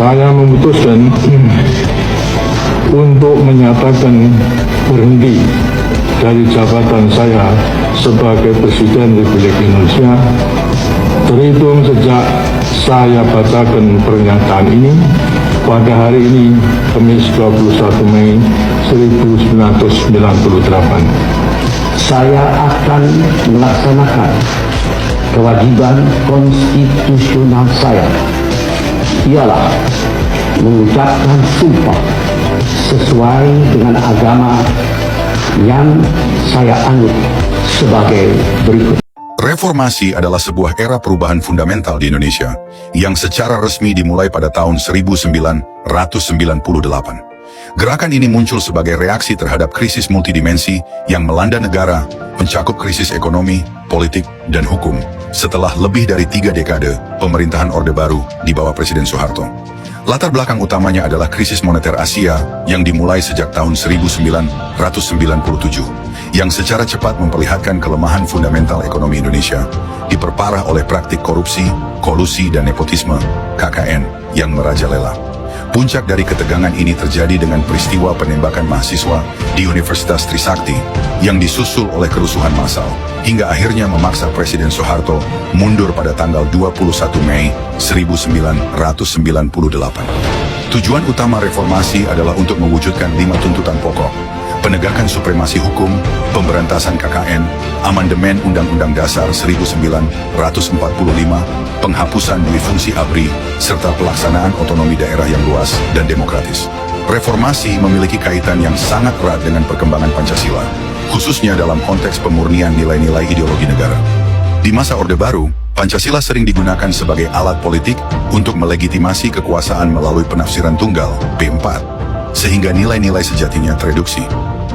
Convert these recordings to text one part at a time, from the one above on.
Saya memutuskan untuk menyatakan berhenti dari jabatan saya sebagai Presiden Republik Indonesia terhitung sejak saya bacakan pernyataan ini pada hari ini, Kamis 21 Mei 1998. Saya akan melaksanakan kewajiban konstitusional saya, ialah mengucapkan sumpah sesuai dengan agama yang saya anut sebagai berikut. Reformasi adalah sebuah era perubahan fundamental di Indonesia yang secara resmi dimulai pada tahun 1998. Gerakan ini muncul sebagai reaksi terhadap krisis multidimensi yang melanda negara, mencakup krisis ekonomi, politik, dan hukum, setelah lebih dari 3 dekade pemerintahan Orde Baru di bawah Presiden Soeharto. Latar belakang utamanya adalah krisis moneter Asia yang dimulai sejak tahun 1997, yang secara cepat memperlihatkan kelemahan fundamental ekonomi Indonesia, diperparah oleh praktik korupsi, kolusi, dan nepotisme (KKN) yang merajalela. Puncak dari ketegangan ini terjadi dengan peristiwa penembakan mahasiswa di Universitas Trisakti yang disusul oleh kerusuhan massal, hingga akhirnya memaksa Presiden Soeharto mundur pada tanggal 21 Mei 1998. Tujuan utama reformasi adalah untuk mewujudkan 5 tuntutan pokok: penegakan supremasi hukum, pemberantasan KKN, amandemen Undang-Undang Dasar 1945, penghapusan duifungsi ABRI, serta pelaksanaan otonomi daerah yang luas dan demokratis. Reformasi memiliki kaitan yang sangat erat dengan perkembangan Pancasila, khususnya dalam konteks pemurnian nilai-nilai ideologi negara. Di masa Orde Baru, Pancasila sering digunakan sebagai alat politik untuk melegitimasi kekuasaan melalui penafsiran tunggal, P4, sehingga nilai-nilai sejatinya tereduksi.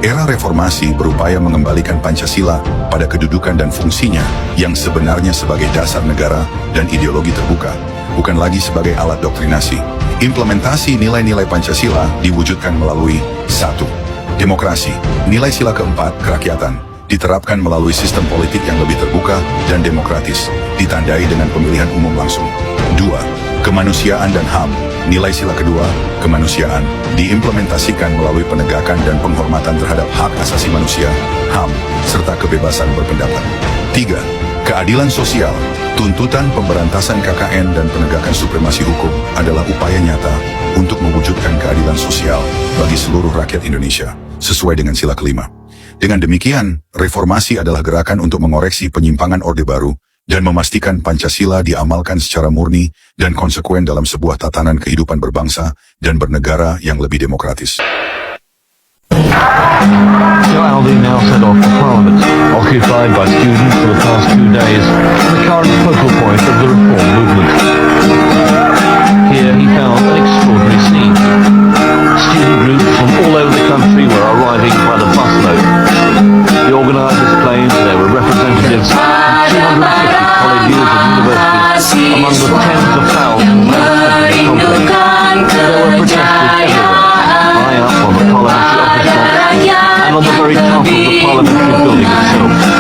Era reformasi berupaya mengembalikan Pancasila pada kedudukan dan fungsinya yang sebenarnya sebagai dasar negara dan ideologi terbuka, bukan lagi sebagai alat doktrinasi. Implementasi nilai-nilai Pancasila diwujudkan melalui 1. Demokrasi, nilai sila keempat, kerakyatan, diterapkan melalui sistem politik yang lebih terbuka dan demokratis, ditandai dengan pemilihan umum langsung. 2. Kemanusiaan dan HAM, nilai sila kedua, kemanusiaan, diimplementasikan melalui penegakan dan penghormatan terhadap hak asasi manusia, HAM, serta kebebasan berpendapat. 3. Keadilan sosial, tuntutan pemberantasan KKN dan penegakan supremasi hukum adalah upaya nyata untuk mewujudkan keadilan sosial bagi seluruh rakyat Indonesia, sesuai dengan sila kelima. Dengan demikian, reformasi adalah gerakan untuk mengoreksi penyimpangan Orde Baru dan memastikan Pancasila diamalkan secara murni dan konsekuen dalam sebuah tatanan kehidupan berbangsa dan bernegara yang lebih demokratis. Aldi now set off for Parliament, occupied by students for the past 2 days, the current focal point of the reform movement. Here he found an extraordinary scene. Student groups from all over the country were arriving by the busload. The organisers claimed there were representatives from 250 colleges and universities among the tens of thousands that attended the complex. There were protesters everywhere, high up on the parliamentary office block and on the very top of the parliamentary building itself.